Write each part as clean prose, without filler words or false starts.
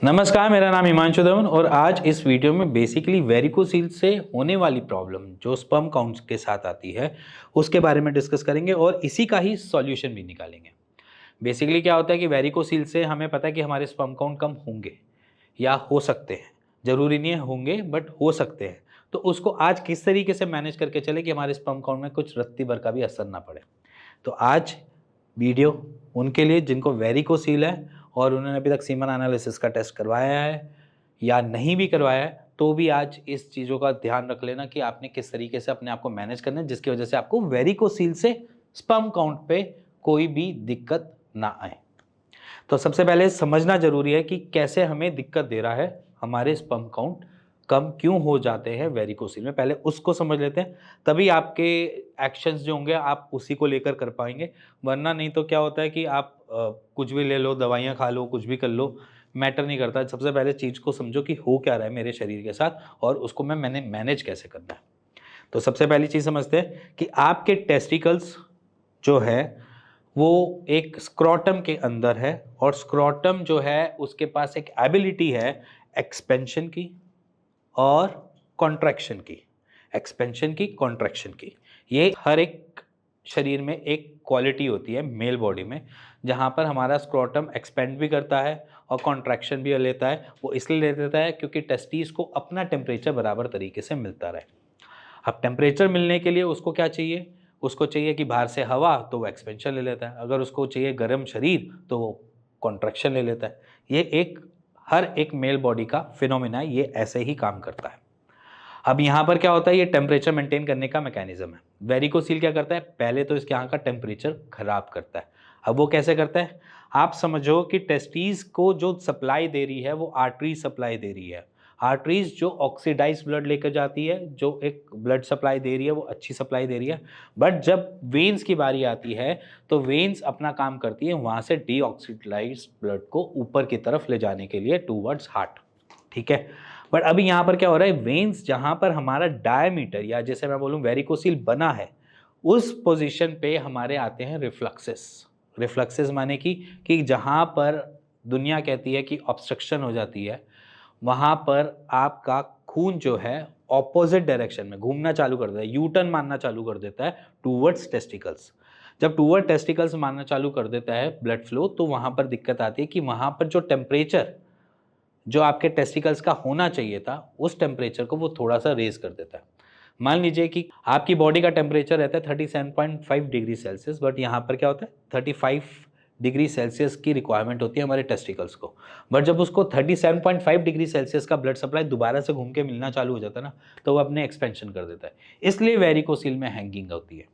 नमस्कार, मेरा नाम हिमांशु धवन और आज इस वीडियो में बेसिकली वेरिकोसील से होने वाली प्रॉब्लम जो स्पर्म काउंट के साथ आती है उसके बारे में डिस्कस करेंगे और इसी का ही सॉल्यूशन भी निकालेंगे। बेसिकली क्या होता है कि वेरिकोसील से हमें पता है कि हमारे स्पर्म काउंट कम होंगे या हो सकते हैं, जरूरी नहीं है होंगे बट हो सकते हैं। तो उसको आज किस तरीके से मैनेज करके चले कि हमारे स्पर्म काउंट में कुछ रत्ती भर का भी असर ना पड़े। तो आज वीडियो उनके लिए जिनको वेरिकोसील है और उन्होंने अभी तक सीमन एनालिसिस का टेस्ट करवाया है या नहीं भी करवाया है, तो भी आज इस चीज़ों का ध्यान रख लेना कि आपने किस तरीके से अपने आप को मैनेज करना है जिसकी वजह से आपको वेरिकोसील से स्पर्म काउंट पे कोई भी दिक्कत ना आए। तो सबसे पहले समझना जरूरी है कि कैसे हमें दिक्कत दे रहा है हमारे स्पर्म काउंट कम क्यों हो जाते हैं वेरिकोसील में, पहले उसको समझ लेते हैं। तभी आपके एक्शंस जो होंगे आप उसी को लेकर कर पाएंगे, वरना नहीं तो क्या होता है कि आप कुछ भी ले लो, दवाइयाँ खा लो, कुछ भी कर लो, मैटर नहीं करता। सबसे पहले चीज़ को समझो कि हो क्या रहा है मेरे शरीर के साथ और उसको मैंने मैनेज कैसे करना है। तो सबसे पहली चीज़ समझते हैं कि आपके टेस्टिकल्स जो है वो एक स्क्रोटम के अंदर है और स्क्रोटम जो है उसके पास एक एबिलिटी है एक्सपेंशन की और कॉन्ट्रैक्शन की। एक्सपेंशन की, कॉन्ट्रैक्शन की, ये हर एक शरीर में एक क्वालिटी होती है मेल बॉडी में, जहाँ पर हमारा स्क्रोटम एक्सपेंड भी करता है और कॉन्ट्रैक्शन भी लेता है। वो इसलिए ले लेता है क्योंकि टेस्टिस को अपना टेम्परेचर बराबर तरीके से मिलता रहे। अब टेम्परेचर मिलने के लिए उसको क्या चाहिए? उसको चाहिए कि बाहर से हवा, तो वो एक्सपेंशन ले लेता है। अगर उसको चाहिए गर्म शरीर तो वो कॉन्ट्रैक्शन ले लेता है। ये एक हर एक मेल बॉडी का फिनोमिना है, ये ऐसे ही काम करता है। अब यहाँ पर क्या होता है, ये टेम्परेचर मेंटेन करने का मैकेनिज्म है। वेरिकोसील क्या करता है, पहले तो इसके यहाँ का टेम्परेचर खराब करता है। अब वो कैसे करता है, आप समझो कि टेस्टीज को जो सप्लाई दे रही है वो आर्टरीज सप्लाई दे रही है। आर्टरीज जो ऑक्सीडाइज ब्लड लेकर जाती है, जो एक ब्लड सप्लाई दे रही है, वो अच्छी सप्लाई दे रही है। बट जब वेन्स की बारी आती है तो वेन्स अपना काम करती है वहाँ से डीऑक्सीडाइज ब्लड को ऊपर की तरफ ले जाने के लिए टूवर्ड्स हार्ट। ठीक है, बट अभी यहाँ पर क्या हो रहा है, वेन्स जहाँ पर हमारा डायमीटर या जैसे मैं बोलूँ वेरिकोसील बना है उस पोजीशन पे हमारे आते हैं रिफ्लक्सेस। रिफ्लक्सेस माने कि जहाँ पर दुनिया कहती है कि ऑब्स्ट्रक्शन हो जाती है, वहाँ पर आपका खून जो है ऑपोजिट डायरेक्शन में घूमना चालू कर देता है, यू टर्न मारना चालू कर देता है टूवर्ड्स टेस्टिकल्स। जब टूवर्ड टेस्टिकल्स मारना चालू कर देता है ब्लड फ्लो, तो वहाँ पर दिक्कत आती है कि वहाँ पर जो टेम्परेचर जो आपके टेस्टिकल्स का होना चाहिए था उस टेम्परेचर को वो थोड़ा सा रेज कर देता है। मान लीजिए कि आपकी बॉडी का टेम्परेचर रहता है 37.5 डिग्री सेल्सियस, बट यहाँ पर क्या होता है 35 डिग्री सेल्सियस की रिक्वायरमेंट होती है हमारे टेस्टिकल्स को। बट जब उसको 37.5 डिग्री सेल्सियस का ब्लड सप्लाई दोबारा से घूम के मिलना चालू हो जाता है ना, तो वो अपने एक्सपेंशन कर देता है। इसलिए वेरिकोसील में हैंगिंग होती है,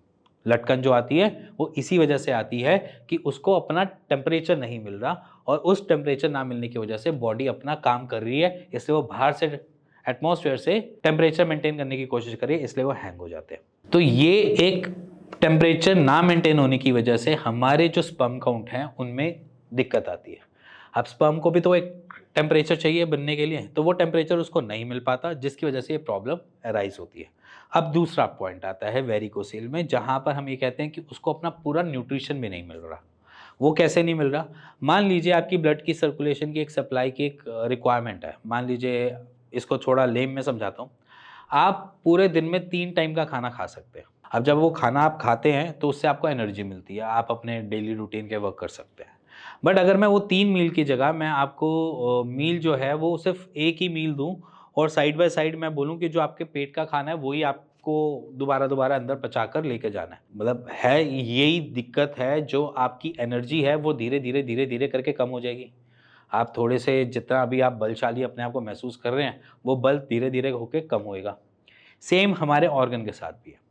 लटकन जो आती है वो इसी वजह से आती है कि उसको अपना टेम्परेचर नहीं मिल रहा और उस टेम्परेचर ना मिलने की वजह से बॉडी अपना काम कर रही है, इसलिए वो बाहर से एटमॉस्फेयर से टेम्परेचर मेंटेन करने की कोशिश कर रही है, इसलिए वो हैंग हो जाते हैं। तो ये एक टेम्परेचर ना मेंटेन होने की वजह से हमारे जो स्पर्म काउंट हैं उनमें दिक्कत आती है। अब स्पर्म को भी तो एक टेम्परेचर चाहिए बनने के लिए, तो वो टेम्परेचर उसको नहीं मिल पाता, जिसकी वजह से ये प्रॉब्लम अराइज होती है। अब दूसरा पॉइंट आता है वेरिकोसील में, जहाँ पर हम ये कहते हैं कि उसको अपना पूरा न्यूट्रिशन भी नहीं मिल रहा। वो कैसे नहीं मिल रहा, मान लीजिए आपकी ब्लड की सर्कुलेशन की एक सप्लाई की एक रिक्वायरमेंट है। मान लीजिए, इसको थोड़ा लेम में समझाता हूँ, आप पूरे दिन में 3 टाइम का खाना खा सकते हैं। अब जब वो खाना आप खाते हैं तो उससे आपको एनर्जी मिलती है, आप अपने डेली रूटीन के वर्क कर सकते हैं। बट अगर मैं वो 3 मील की जगह मैं आपको मील जो है वो सिर्फ एक ही मील दूं और साइड बाय साइड मैं बोलूं कि जो आपके पेट का खाना है वही आपको दोबारा दोबारा अंदर पचा कर लेके जाना है, मतलब है यही दिक्कत है। जो आपकी एनर्जी है वो धीरे धीरे धीरे धीरे करके कम हो जाएगी। आप थोड़े से जितना अभी आप बलशाली अपने आप को महसूस कर रहे हैं वो बल धीरे धीरे होकर कम होएगा। सेम हमारे ऑर्गन के साथ भी है।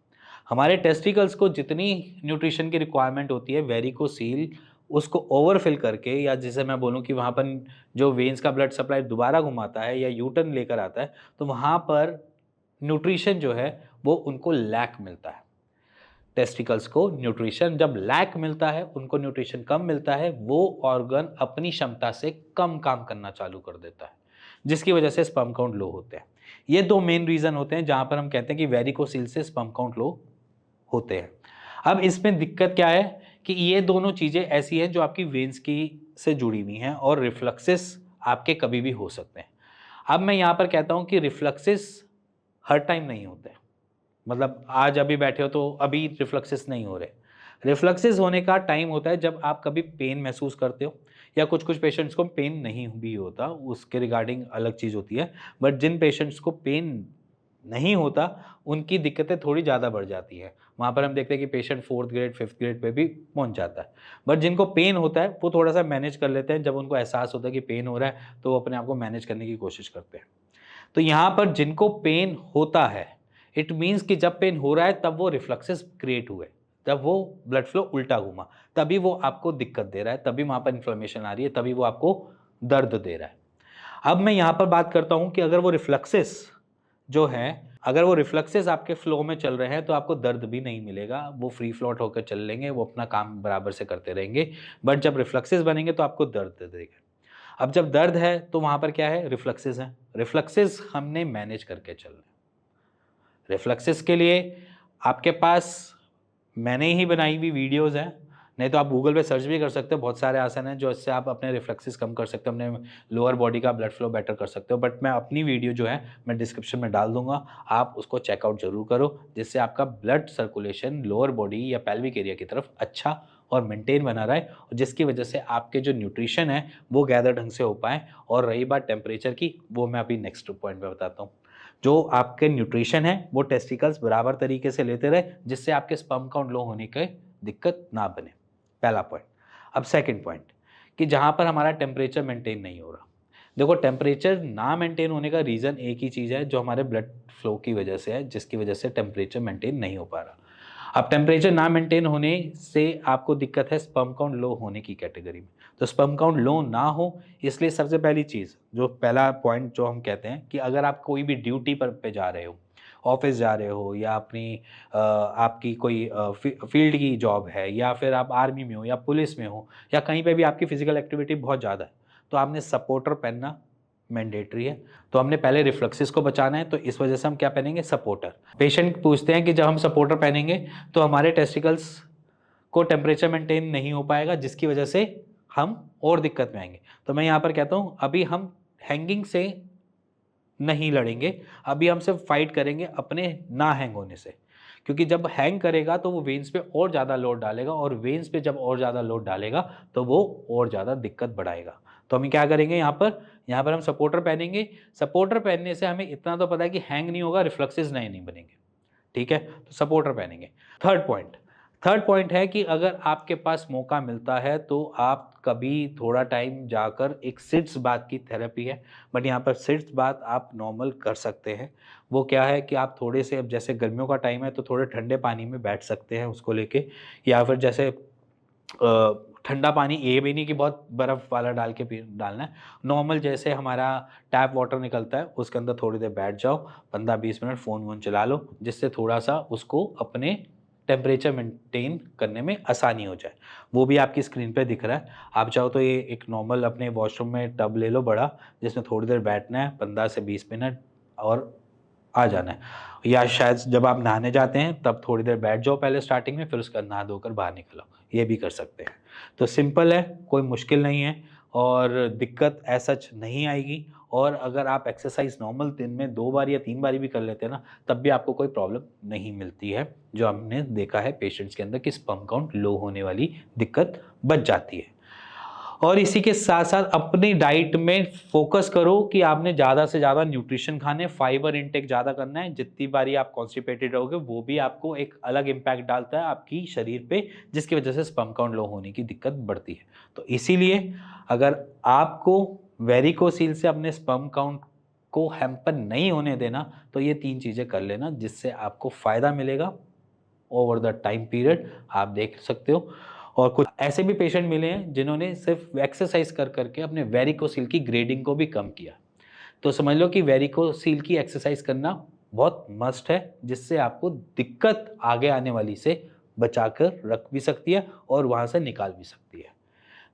हमारे टेस्टिकल्स को जितनी न्यूट्रिशन की रिक्वायरमेंट होती है, वेरिकोसील उसको ओवरफिल करके, या जैसे मैं बोलूँ कि वहाँ पर जो वेन्स का ब्लड सप्लाई दोबारा घुमाता है या यूटर्न लेकर आता है, तो वहाँ पर न्यूट्रिशन जो है वो उनको लैक मिलता है। टेस्टिकल्स को न्यूट्रिशन जब लैक मिलता है, उनको न्यूट्रिशन कम मिलता है, वो ऑर्गन अपनी क्षमता से कम काम करना चालू कर देता है, जिसकी वजह से स्पर्म काउंट लो होते हैं। ये 2 मेन रीजन होते हैं जहां पर हम कहते हैं कि वेरिकोसील से स्पर्म काउंट लो होते हैं। अब इसमें दिक्कत क्या है कि ये दोनों चीजें ऐसी हैं जो आपकी वेन्स की से जुड़ी हुई हैं और रिफ्लक्सेस आपके कभी भी हो सकते हैं। अब मैं यहाँ पर कहता हूँ कि रिफ्लक्सेस हर टाइम नहीं होते, मतलब आज अभी बैठे हो तो अभी रिफ्लक्सेस नहीं हो रहे। रिफ्लक्सेस होने का टाइम होता है जब आप कभी पेन महसूस करते हो, या कुछ कुछ पेशेंट्स को पेन नहीं भी होता, उसके रिगार्डिंग अलग चीज़ होती है। बट जिन पेशेंट्स को पेन नहीं होता उनकी दिक्कतें थोड़ी ज़्यादा बढ़ जाती हैं। वहाँ पर हम देखते हैं कि patient 4th grade 5th grade pay भी पहुँच जाता है। बट जिनको पेन होता है वो थोड़ा सा मैनेज कर लेते हैं, जब उनको एहसास होता है कि पेन हो रहा है तो वो अपने आप को मैनेज करने की कोशिश करते हैं। तो यहाँ पर जिनको पेन होता है, इट मीन्स कि जब पेन हो रहा है तब वो रिफ्लक्सेस क्रिएट हुए, तब वो ब्लड फ्लो उल्टा घूमा, तभी वो आपको दिक्कत दे रहा है, तभी वहाँ पर इन्फ्लेमेशन आ रही है, तभी वो आपको दर्द दे रहा है। अब मैं यहाँ पर बात करता हूँ कि अगर वो रिफ्लक्सेस जो है, अगर वो रिफ्लक्सेस आपके फ्लो में चल रहे हैं तो आपको दर्द भी नहीं मिलेगा, वो फ्री फ्लोट होकर चल लेंगे, वो अपना काम बराबर से करते रहेंगे। बट जब रिफ्लक्सेस बनेंगे तो आपको दर्द दे देगा। अब जब दर्द है तो वहाँ पर क्या है, रिफ्लक्सेस है। रिफ्लक्सेस हमने मैनेज करके चलना है। रिफ्लक्सेस के लिए आपके पास मैंने ही बनाई हुई वीडियोज़ हैं, नहीं तो आप गूगल पे सर्च भी कर सकते हो, बहुत सारे आसन हैं जो इससे आप अपने रिफ्लक्सेस कम कर सकते हो, अपने लोअर बॉडी का ब्लड फ्लो बेटर कर सकते हो। बट मैं अपनी वीडियो जो है मैं डिस्क्रिप्शन में डाल दूंगा, आप उसको चेकआउट जरूर करो, जिससे आपका ब्लड सर्कुलेशन लोअर बॉडी या पेल्विक एरिया की तरफ अच्छा और मेंटेन बना रहे, और जिसकी वजह से आपके जो न्यूट्रिशन है वो गैदर ढंग से हो पाए। और रही बात टेम्परेचर की, वो मैं अभी नेक्स्ट पॉइंट में बताता हूँ। जो आपके न्यूट्रिशन है वो टेस्टिकल्स बराबर तरीके से लेते रहे, जिससे आपके स्पर्म काउंट लो होने की दिक्कत ना बने, पहला पॉइंट। अब सेकंड पॉइंट, कि जहाँ पर हमारा टेम्परेचर मेंटेन नहीं हो रहा। देखो, टेम्परेचर ना मेंटेन होने का रीज़न एक ही चीज़ है, जो हमारे ब्लड फ्लो की वजह से है, जिसकी वजह से टेम्परेचर मेंटेन नहीं हो पा रहा। अब टेम्परेचर ना मेंटेन होने से आपको दिक्कत है स्पर्म काउंट लो होने की कैटेगरी में। तो स्पर्म काउंट लो ना हो, इसलिए सबसे पहली चीज़, जो पहला पॉइंट जो हम कहते हैं कि अगर आप कोई भी ड्यूटी पर पे जा रहे हो, ऑफिस जा रहे हो, या अपनी आपकी कोई फील्ड की जॉब है, या फिर आप आर्मी में हो या पुलिस में हो, या कहीं पे भी आपकी फिजिकल एक्टिविटी बहुत ज़्यादा है, तो आपने सपोर्टर पहनना मैंडेटरी है। तो हमने पहले रिफ्लेक्सेस को बचाना है, तो इस वजह से हम क्या पहनेंगे, सपोर्टर। पेशेंट पूछते हैं कि जब हम सपोर्टर पहनेंगे तो हमारे टेस्टिकल्स को टेम्परेचर मेंटेन नहीं हो पाएगा, जिसकी वजह से हम और दिक्कत में आएंगे। तो मैं यहाँ पर कहता हूँ अभी हम हैंगिंग से नहीं लड़ेंगे, अभी हम सिर्फ फाइट करेंगे अपने ना हैंग होने से। क्योंकि जब हैंग करेगा तो वो वेन्स पे और ज़्यादा लोड डालेगा, और वेन्स पे जब और ज़्यादा लोड डालेगा तो वो और ज़्यादा दिक्कत बढ़ाएगा। तो हम क्या करेंगे, यहाँ पर हम सपोर्टर पहनेंगे। सपोर्टर पहनने से हमें इतना तो पता है कि हैंग नहीं होगा, रिफ्लेक्सेस नहीं बनेंगे, ठीक है। तो सपोर्टर पहनेंगे। थर्ड पॉइंट है कि अगर आपके पास मौका मिलता है तो आप कभी थोड़ा टाइम जाकर, एक सिट्स बात की थेरेपी है, बट यहाँ पर सिट्स बात आप नॉर्मल कर सकते हैं। वो क्या है कि आप थोड़े से, अब जैसे गर्मियों का टाइम है तो थोड़े ठंडे पानी में बैठ सकते हैं उसको लेके, या फिर जैसे ठंडा पानी ये भी नहीं कि बहुत बर्फ़ वाला डाल के डालना है, नॉर्मल जैसे हमारा टैप वाटर निकलता है उसके अंदर थोड़ी देर बैठ जाओ, 15-20 मिनट फ़ोन वोन चला लो, जिससे थोड़ा सा उसको अपने टेम्परेचर मेंटेन करने में आसानी हो जाए। वो भी आपकी स्क्रीन पे दिख रहा है। आप चाहो तो ये एक नॉर्मल अपने वॉशरूम में टब ले लो बड़ा, जिसमें थोड़ी देर बैठना है, 15 से 20 मिनट, और आ जाना है। या शायद जब आप नहाने जाते हैं तब थोड़ी देर बैठ जाओ पहले स्टार्टिंग में, फिर उसका नहा धोकर बाहर निकल आओ, ये भी कर सकते हैं। तो सिंपल है, कोई मुश्किल नहीं है, और दिक्कत ऐसा नहीं आएगी। और अगर आप एक्सरसाइज नॉर्मल दिन में 2 बार या 3 बार भी कर लेते हैं ना, तब भी आपको कोई प्रॉब्लम नहीं मिलती है, जो हमने देखा है पेशेंट्स के अंदर कि स्पर्म काउंट लो होने वाली दिक्कत बच जाती है। और इसी के साथ साथ अपनी डाइट में फोकस करो कि आपने ज़्यादा से ज़्यादा न्यूट्रिशन खाने, फाइबर इंटेक ज़्यादा करना है। जितनी बारी आप कॉन्स्टिपेटेड रहोगे वो भी आपको एक अलग इम्पैक्ट डालता है आपकी शरीर पे, जिसकी वजह से स्पर्म काउंट लो होने की दिक्कत बढ़ती है। तो इसीलिए अगर आपको वेरिकोसील से अपने स्पर्म काउंट को हैम्पर नहीं होने देना, तो ये 3 चीज़ें कर लेना, जिससे आपको फ़ायदा मिलेगा ओवर द टाइम पीरियड, आप देख सकते हो। और कुछ ऐसे भी पेशेंट मिले हैं जिन्होंने सिर्फ एक्सरसाइज कर करके अपने वेरिकोसील की ग्रेडिंग को भी कम किया। तो समझ लो कि वेरिकोसील की एक्सरसाइज करना बहुत मस्ट है, जिससे आपको दिक्कत आगे आने वाली से बचाकर रख भी सकती है और वहाँ से निकाल भी सकती है।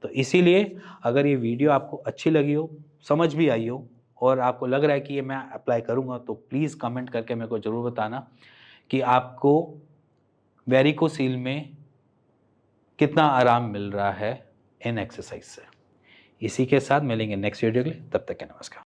तो इसीलिए अगर ये वीडियो आपको अच्छी लगी हो, समझ भी आई हो, और आपको लग रहा है कि ये मैं अप्लाई करूँगा, तो प्लीज़ कमेंट करके मेरे को ज़रूर बताना कि आपको वेरिकोसील में कितना आराम मिल रहा है इन एक्सरसाइज से। इसी के साथ मिलेंगे नेक्स्ट वीडियो के लिए, तब तक के नमस्कार।